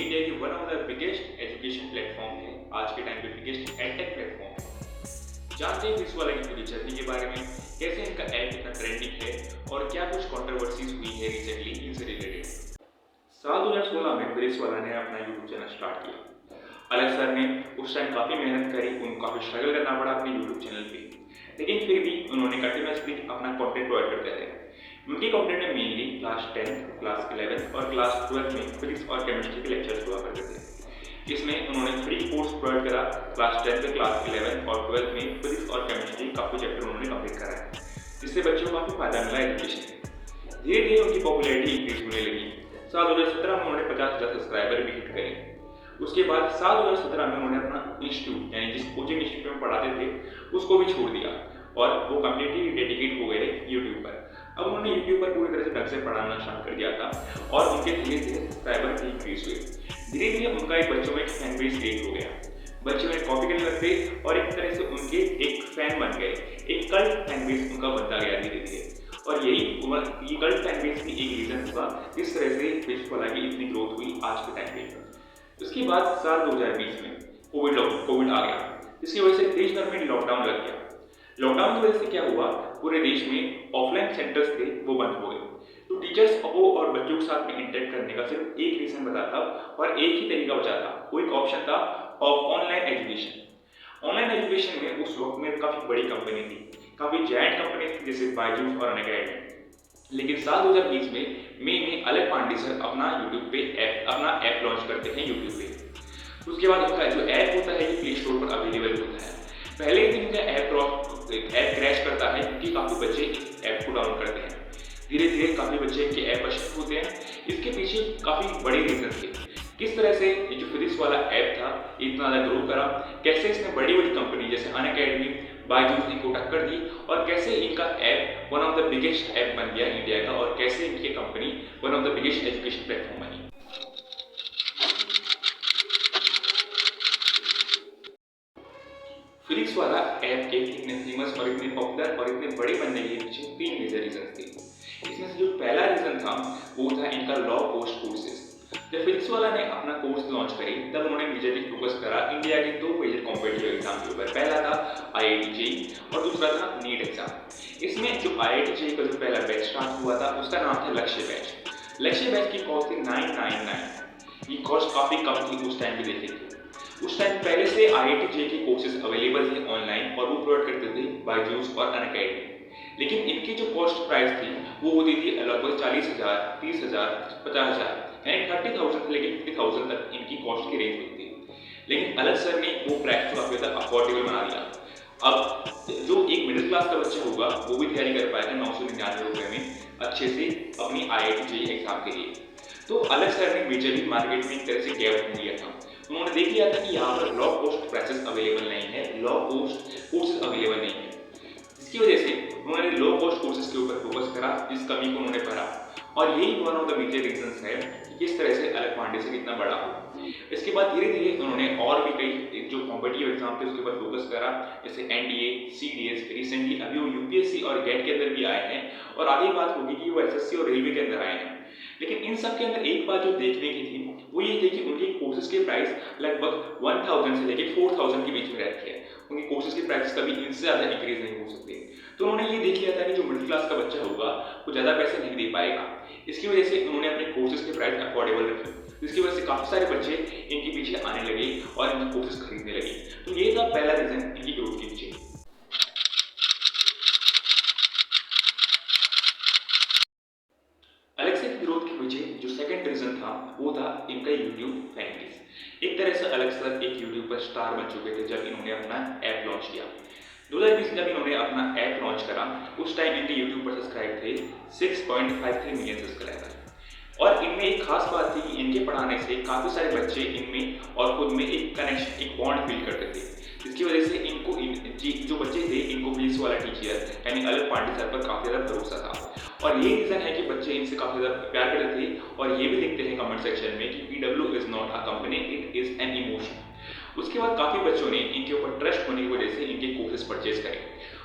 India की one of the biggest education platform है, आज के टाइम पे बिगेस्ट एडटेक प्लेटफॉर्म है। जानते हैं इस वाला की पूरी जर्नी के बारे में, कैसे इनका ऐप इतना ट्रेंडिंग है और क्या कुछ कंट्रोवर्सीज हुई है रिसेंटली इनसे रिलेटेड। साल 2016 में ब्रिस वाला ने अपना यूट्यूब चैनल स्टार्ट किया। अलग सर ने उस टाइम काफ़ी मेहनत करी, उनको काफ़ी स्ट्रगल करना पड़ा अपने यूट्यूब चैनल पे, लेकिन फिर भी उन्होंने कंटिन्यूसली अपना कंटेंट प्रोवाइड करते रहे। उनके कंटेंट में मेनली क्लास 10, क्लास 11 और क्लास 12 में फिजिक्स और केमिस्ट्री के लेक्चर्स हुआ करते थे। इसमें उन्होंने फ्री कोर्स प्रोवाइड करा। क्लास 10 से क्लास 11 और 12 में फिजिक्स और केमिस्ट्री काफ़ी चैप्टर उन्होंने कंप्लीट कराया, जिससे बच्चों को काफ़ी फायदा मिला एजुकेशन में। धीरे धीरे उनकी पॉपुलैरिटी इंक्रीज होने लगी। साल 2017 में उन्होंने 50,000 सब्सक्राइबर भी हिट करे। उसके बाद साल 2017 में उन्होंने अपना इंस्टीट्यूट यानी जिस कोचिंग इंस्टीट्यूट में पढ़ाते थे उसको भी छोड़ दिया और वो कम्प्लीटली डेडिकेट हो गए यूट्यूब पर। अब उन्होंने यूट्यूब पर पूरी तरह से ढंग से पढ़ाना स्टार्ट कर दिया था और उनके धीरे धीरे सब्सक्राइबर भी इंक्रीज हुए। धीरे धीरे उनका एक बच्चों में एक फैन बेस क्रिएट हो गया। बच्चे उन्हें कॉपी करने लगते और एक तरह से उनके एक फैन बन गए। एक कल्ट फैन बेस उनका बनता गया धीरे धीरे, और यही कल्ट फैन बेस की एक रीजन हुआ जिस तरह से ब्रिस वाला की इतनी ग्रोथ हुई आज के टाइम पे। उसके बाद साल 2020 में कोविड आ गया, जिसकी वजह से देश भर में लॉकडाउन लग गया। लॉकडाउन की वजह से क्या हुआ, पूरे देश में ऑफलाइन सेंटर्स थे वो बंद हो गए। तो टीचर्स को और बच्चों के साथ में इंटरेक्ट करने का सिर्फ एक रीजन बता था और एक ही तरीका बचा था, वो एक ऑप्शन था ऑनलाइन एजुकेशन। ऑनलाइन एजुकेशन में उस वक्त में काफी बड़ी कंपनी थी, काफी जायंट कंपनी थी जैसे बायजूस और अनअकैडमी। लेकिन साल 2020 में मई में अलग पांडे सर अपना यूट्यूब पे अपना ऐप लॉन्च करते हैं यूट्यूब पे। उसके बाद उनका जो ऐप होता है ये प्ले स्टोर पर अवेलेबल होता है। पहले ही दिन उनका ऐप क्रैश करता है क्योंकि काफी बच्चे इस ऐप को डाउनलोड करते हैं। धीरे धीरे काफी बच्चे इनके ऐप पर शिफ्ट होते हैं। इसके पीछे काफी बड़े रीजन थे, किस तरह से ये जो फिजिक्स वाला ऐप था इतना ज्यादा ग्रो करा, कैसे इसने बड़ी बड़ी कंपनी जैसे अनअकैडमी, बायजूस इनको टक्कर दी और कैसे इनका app one of the biggest app बन गया इंडिया का और कैसे इनकी company one of the biggest education platform बनी। फिजिक्स वाला ऐप के इतने फेमस और इतने पॉपुलर और इतने बड़े बनने के पीछे 3 मेजर रीजन थे। इसमें से जो पहला रीजन था वो था इनका लॉ पोस्ट कोर्सेज। जब फिजिक्स वाला ने अपना कोर्स लॉन्च करी तब उन्होंने मेजरली फोकस करा इंडिया के 2 मेजर कॉम्पिटिटिव एग्जाम के ऊपर। पहला था IIT JEE और दूसरा था नीट एग्जाम। इसमें जो IIT JEE का जो पहला बैच स्टार्ट हुआ था उसका नाम था लक्ष्य बैच। लक्ष्य बैच की कॉस्ट थी 999। ये कॉस्ट काफी कम थी उस टाइम पे देखेंगे। उस टाइम पहले से IIT JEE के कोर्सेज अवेलेबल थे ऑनलाइन और वो प्रोवाइड करते थे बायजूस और अनअकैडमी। लेकिन इनकी जो कॉस्ट प्राइस थी वो होती थी लगभग 40,000, 30,000, 50,000 यानी 30,000 से लेकर 50,000 तक इनकी कॉस्ट की रेंज होती थी। लेकिन अलग सर ने वो प्राइस को काफी ज्यादा अफोर्डेबल बना दिया। अब जो एक मिडिल क्लास का बच्चा होगा वो भी तैयारी कर पाएगा 999 रुपए में अच्छे से अपनी IIT JEE एग्जाम के लिए। तो अलग सर ने मेजरली मार्केट में एक तरह से गैप ढूंढ लिया था। उन्होंने देख लिया था कि यहाँ पर लॉ पोस्ट प्राइसेस अवेलेबल नहीं है, लॉ पोस्ट कोर्सेज अवेलेबल नहीं है। इसकी वजह से उन्होंने लो कॉस्ट कोर्सेज के ऊपर फोकस करा, इस कमी को उन्होंने भरा और यही one of the major reasons है कि किस तरह से अलग पांडे से कितना बड़ा हो। इसके बाद धीरे धीरे उन्होंने और भी कई जो कॉम्पिटिटिव एग्जाम थे उसके ऊपर फोकस करा, जैसे NDA, CDS, रिसेंटली अभी वो UPSC और GATE के अंदर भी आए हैं और आगे बात होगी कि वो SSC और रेलवे के अंदर आए हैं। लेकिन इन सब के अंदर एक बात जो देखने की थी वो ये थी कि उनके कोर्सेज के प्राइस लगभग 1000 से लेकर 4000 के बीच में रहती है। उनके कोर्सेज के प्राइस कभी इनसे ज्यादा इंक्रीज नहीं हो सकते। तो उन्होंने ये देख लिया था कि जो मिडिल क्लास का बच्चा होगा वो ज्यादा पैसे नहीं दे पाएगा। इसकी वजह से उन्होंने अपने कोर्सेज के प्राइस अफोर्डेबल रखे, जिसकी वजह से काफी सारे बच्चे इनके पीछे आने लगे और इनके कोर्सेज खरीदने लगे। तो ये था पहला रीजन इनकी ग्रोथ के पीछे। अलग से ग्रोथ के पीछे जो सेकंड रीजन था वो था इनका यूट्यूब फैन बेस। एक तरह से अलग सर एक यूट्यूब पर स्टार बन चुके थे जब इन्होंने अपना ऐप लॉन्च किया। 2020 जब इन्होंने अपना ऐप लॉन्च करा उस टाइम इनके यूट्यूब पर सब्सक्राइब थे 6.53 मिलियन सब्सक्राइबर। और इनमें एक खास बात थी कि इनके पढ़ाने से काफी सारे बच्चे इनमें और खुद में एक कनेक्शन, एक बॉन्ड फील करते थे, जिसकी वजह से इनको जो बच्चे थे इनको फिजिक्स वाला टीचर यानी अलग पांडे सर पर काफी ज्यादा भरोसा था। और ये रीजन है कि बच्चे इनसे काफी ज्यादा प्यार करते थे और ये भी लिखते हैं कमेंट सेक्शन में कि PW is not a company, it is an emotion. उसके बाद काफी बच्चों ने इनके ऊपर ट्रस्ट होने की वजह से इनके कोर्सेज परचेज करे।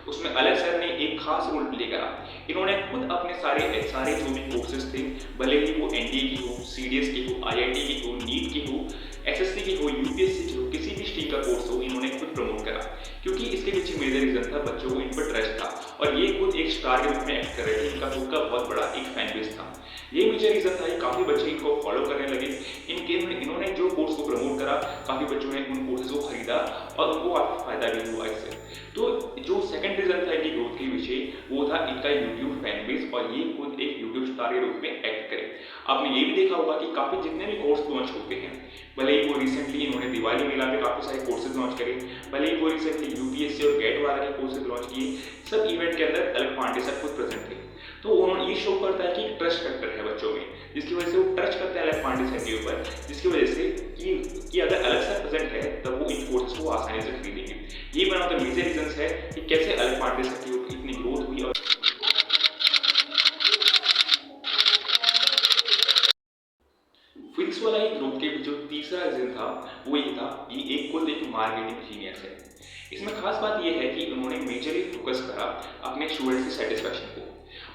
उसमें अलग सर ने एक खास रोल प्ले करा। इन्होंने खुद अपने सारे जो भी कोर्सेज थे, भले ही वो NDA की हो, CDS की हो, IIT की हो, नीट की हो, एसएससी की हो, यूपीएससी की हो, किसी भी स्ट्रीम का कोर्स हो, इन्होंने खुद प्रमोट करा, क्योंकि इसके पीछे मेजर रीजन था बच्चों को इन पर ट्रस्ट था और ये खुद एक स्टार के रूप में एक्ट कर रहे थे। इनका खुद का बहुत बड़ा एक फैन बेस था। ये मेजर रीजन था, काफी बच्चे इनको फॉलो करने लगे। इन्होंने जो कोर्स को प्रमोट करा, काफी बच्चों ने उन कोर्सेज को खरीदा और उनको काफी फायदा भी हुआ इससे। तो जो सेकंड रीजन था इनकी ग्रोथ के पीछे, वो था इनका यूट्यूब फैन बेस और ये खुद एक यूट्यूब स्टार के रूप में एक्ट करे। आपने ये भी देखा होगा कि काफी जितने भी कोर्स लॉन्च होते हैं, भले ही वो रिसेंटली इन्होंने दिवाली मेला में काफी सारे कोर्सेज लॉन्च करे, भले ही वो रिसेंटली यूपीएससी और गेट वाला के कोर्सेज लॉन्च किए, सब इवेंट के अंदर अलग पांडे सर खुद प्रेजेंट थे। तो उन्होंने ये शो करता है कि ट्रस्ट फैक्टर है बच्चों में, जिसकी वजह से वो ट्रस्ट करते हैं अलग पांडे सर के ऊपर, जिसकी वजह से कि अगर अलग सर प्रेजेंट है तब वो इन कोर्सेज को आसानी से खरीदेंगे। ये one of the major reasons है कि कैसे अलग पांडे सर की इतनी ग्रोथ हुई। और फिजिक्स वाला ही ग्रुप के जो तीसरा रीजन था वो ये था कि एक खुद एक मार्केटिंग जीनियस है। इसमें खास बात यह है कि उन्होंने मेजरली फोकस करा अपने स्टूडेंट्स की सेटिस्फैक्शन को।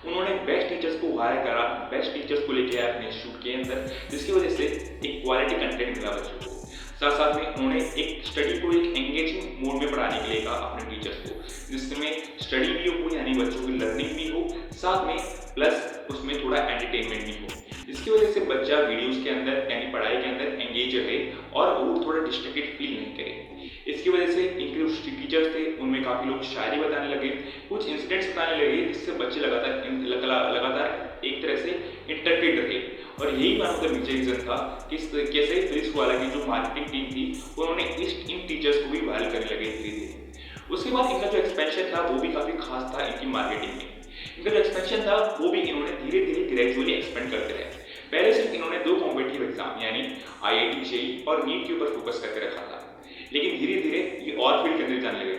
उन्होंने बेस्ट टीचर्स को हायर करा, बेस्ट टीचर्स को लेके आया अपने इंस्टीट्यूट के अंदर, जिसकी वजह से एक क्वालिटी कंटेंट मिला बच्चों को। साथ साथ में उन्होंने एक स्टडी को एक एंगेजिंग मोड में पढ़ाने के लिए कहा अपने टीचर्स को, जिसमें स्टडी भी हो यानी बच्चों की लर्निंग भी हो, साथ में प्लस उसमें थोड़ा एंटरटेनमेंट भी हो, जिसकी वजह से बच्चा वीडियोस के अंदर यानी पढ़ाई के अंदर एंगेज रहे और वो थोड़ा डिस्ट्रैक्टेड फील नहीं करे। इसकी वजह से इनके जो टीचर्स थे उनमें काफ़ी लोग शायरी बताने लगे, कुछ इंसिडेंट्स बताने लगे, जिससे बच्चे लगातार एक तरह से इंटरटेन रहे। और यही one of the major reason था कि कैसे फिजिक्स वाला की जो मार्केटिंग टीम थी उन्होंने इन टीचर्स को भी वायरल करने लगे धीरे धीरे। उसके बाद इनका जो एक्सपेंशन था वो भी काफ़ी खास था इनकी मार्केटिंग में। इनका जो एक्सपेंशन था वो भी इन्होंने धीरे धीरे ग्रेजुअली एक्सपेंड करते रहे। पहले सिर्फ इन्होंने 2 कॉम्पिटिटिव एग्जाम यानी आईआईटी जेईई और नीट के ऊपर फोकस करके रखा था, लेकिन धीरे धीरे ये और फील्ड के अंदर जाने लगे।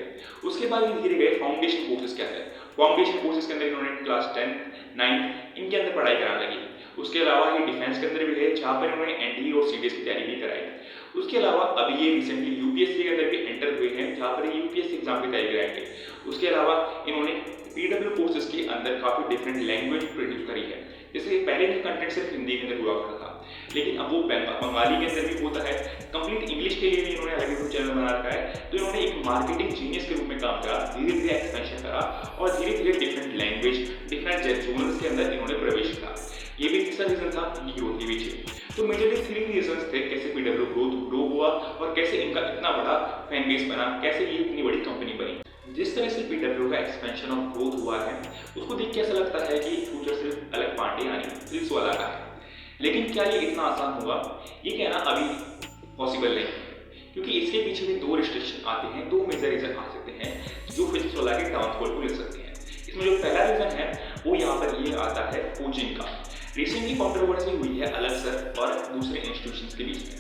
उसके बाद ये धीरे गए फाउंडेशन कोर्सेज के अंदर। फाउंडेशन कोर्सेज के अंदर इन्होंने क्लास 10, 9 इनके अंदर पढ़ाई कराने लगी। उसके अलावा ये डिफेंस के अंदर भी गए, जहाँ पर इन्होंने एनडीए और सीडीएस की तैयारी भी कराई। उसके अलावा अभी ये रिसेंटली यूपीएससी के अंदर भी एंटर हुए हैं, जहाँ पर यूपीएससी एग्जाम की तैयारी कराएंगे। उसके अलावा इन्होंने पीडब्ल्यू कोर्सेज के अंदर काफ़ी डिफरेंट लैंग्वेज प्रोड्यूस करी है। जैसे पहले का कंटेंट सिर्फ हिंदी के अंदर हुआ करता था, लेकिन अब वो बंगाली के अंदर भी होता है। कंप्लीट इंग्लिश के लिए भी इन्होंने अलग यूट्यूब चैनल बना रखा है। तो इन्होंने एक मार्केटिंग जीनियस के रूप में काम करा, धीरे धीरे एक्सपेंशन करा और धीरे धीरे डिफरेंट लैंग्वेज, डिफरेंट जोनर्स के अंदर इन्होंने प्रवेश करा। ये भी तीसरा रीजन था इनकी ग्रोथ के पीछे। तो मेजरली 3 रीजन थे कैसे पीडब्ल्यू ग्रो हुआ और कैसे इनका इतना बड़ा फैन बेस बना, कैसे ये इतनी बड़ी कंपनी बनी। जिस तरह से पीडब्ल्यू का एक्सपेंशन और ग्रोथ हुआ है उसको देख के ऐसा लगता है कि फ्यूचर सिर्फ अलग पांडे यानी फिजिक्स वाला का है। लेकिन क्या ये इतना आसान होगा, ये कहना अभी पॉसिबल नहीं है, क्योंकि इसके पीछे भी 2 रिस्ट्रिक्शन आते हैं, 2 मेजर रीजन आ सकते हैं जो फिजिक्स वाला के डाउनफॉल को ले सकते हैं। इसमें जो पहला रीजन है वो यहाँ पर ये आता है कोचिंग का। रिसेंटली कंट्रोवर्सी हुई है अलग सर और दूसरे इंस्टीट्यूशंस के बीच में।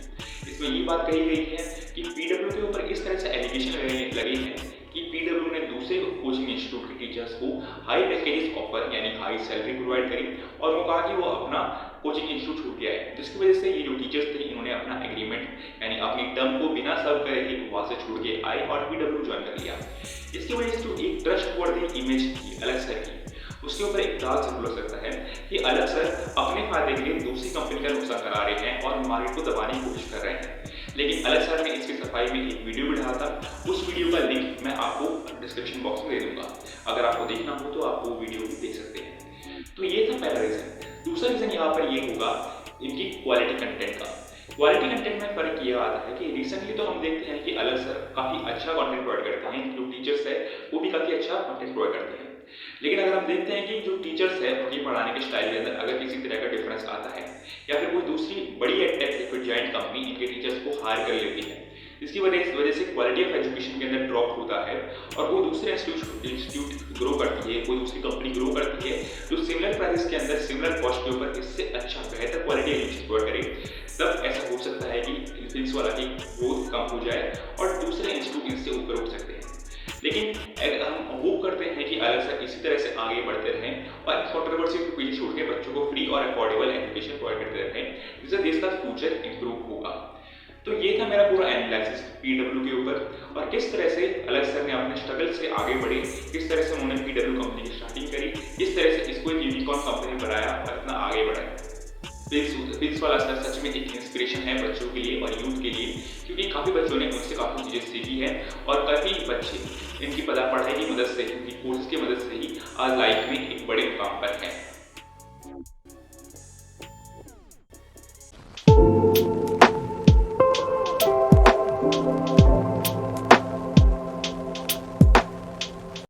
इसमें ये बात कही गई है कि पीडब्ल्यू के ऊपर इस तरह से एलिगेशन लगे हैं कि पीडब्ल्यू ने दूसरे कोचिंग इंस्टीट्यूट के टीचर्स को हाई पैकेजेस ऑफर यानी हाई सैलरी प्रोवाइड करी और वो कहा कि वो अपना कोचिंग इंस्टीट्यूट छूट गया है, जिसकी वजह से ये जो टीचर्स थे इन्होंने अपना एग्रीमेंट यानी अपनी टर्म को बिना सर्व करे ही वहाँ से छूट के आए और पीडब्ल्यू ज्वाइन कर लिया। इसकी वजह से जो एक ट्रस्ट वर्दी इमेज थी अलग सर की, उसके ऊपर एक दाग जरूर लग सकता है कि अलग सर अपने फायदे के लिए दूसरी कंपनी का नुकसान करा रहे हैं और मार्केट को दबाने की कोशिश कर रहे हैं। लेकिन अलग सर ने इसकी सफाई में एक वीडियो भी डाला था, उस वीडियो का लिंक मैं आपको डिस्क्रिप्शन बॉक्स में दे दूंगा, अगर आपको देखना हो तो आप वो वीडियो भी देख सकते हैं। तो ये था पहला रीजन। दूसरा रीजन यहाँ पर ये होगा इनकी क्वालिटी कंटेंट का। क्वालिटी कंटेंट में फर्क ये आता है कि रिसेंटली तो हम देखते हैं कि अलग सर काफ़ी अच्छा कंटेंट प्रोवाइड करते हैं, जो टीचर्स है वो भी काफ़ी अच्छा कंटेंट प्रोवाइड करते हैं। लेकिन अगर हम देखते हैं कि जो टीचर्स है उनकी पढ़ाने के स्टाइल के अंदर अगर किसी तरह का डिफरेंस आता है या फिर कोई दूसरी बड़ी एडटेक जॉइंट कंपनी इनके टीचर्स को हायर कर लेती है, इसकी वजह से क्वालिटी ऑफ एजुकेशन के अंदर ड्रॉप होता है और कोई दूसरे इंस्टीट्यूट ग्रो करती है, कोई दूसरी कंपनी ग्रो करती है जो सिमिलर प्राइस के अंदर सिमिलर कॉस्ट के ऊपर इससे अच्छा बेहतर क्वालिटी एजुकेशन प्रोवाइड करे, तब ऐसा हो सकता है कि फिजिक्स वाला की ग्रोथ कम हो जाए और दूसरे इंस्टीट्यूट इससे ऊपर उठ सकते हैं। लेकिन हम होप करते हैं कि अलग सर इसी तरह से आगे बढ़ते रहें और कंट्रोवर्सी को पीछे छोड़ के बच्चों को फ्री और अफोर्डेबल एजुकेशन प्रोवाइड करते रहें, जिससे देश का फ्यूचर इंप्रूव होगा। तो ये था मेरा पूरा एनालिसिस पीडब्ल्यू के ऊपर और किस तरह से अलग सर ने अपने स्ट्रगल से आगे बढ़े, किस तरह से उन्होंने पीडब्ल्यू कंपनी की स्टार्टिंग करी, किस तरह से इसको एक यूनिकॉर्न कंपनी बनाया और इतना आगे बढ़ाया। विक्स वाला सर सच में एक इंस्पिरेशन है बच्चों के लिए और यूथ के लिए, क्योंकि काफ़ी बच्चों ने उनसे काफ़ी चीज़ें सीखी है और काफ़ी बच्चे इनकी पढ़ाई की मदद से, इनकी कोर्सेज की मदद से ही आज लाइफ में एक बड़े मुकाम पर हैं।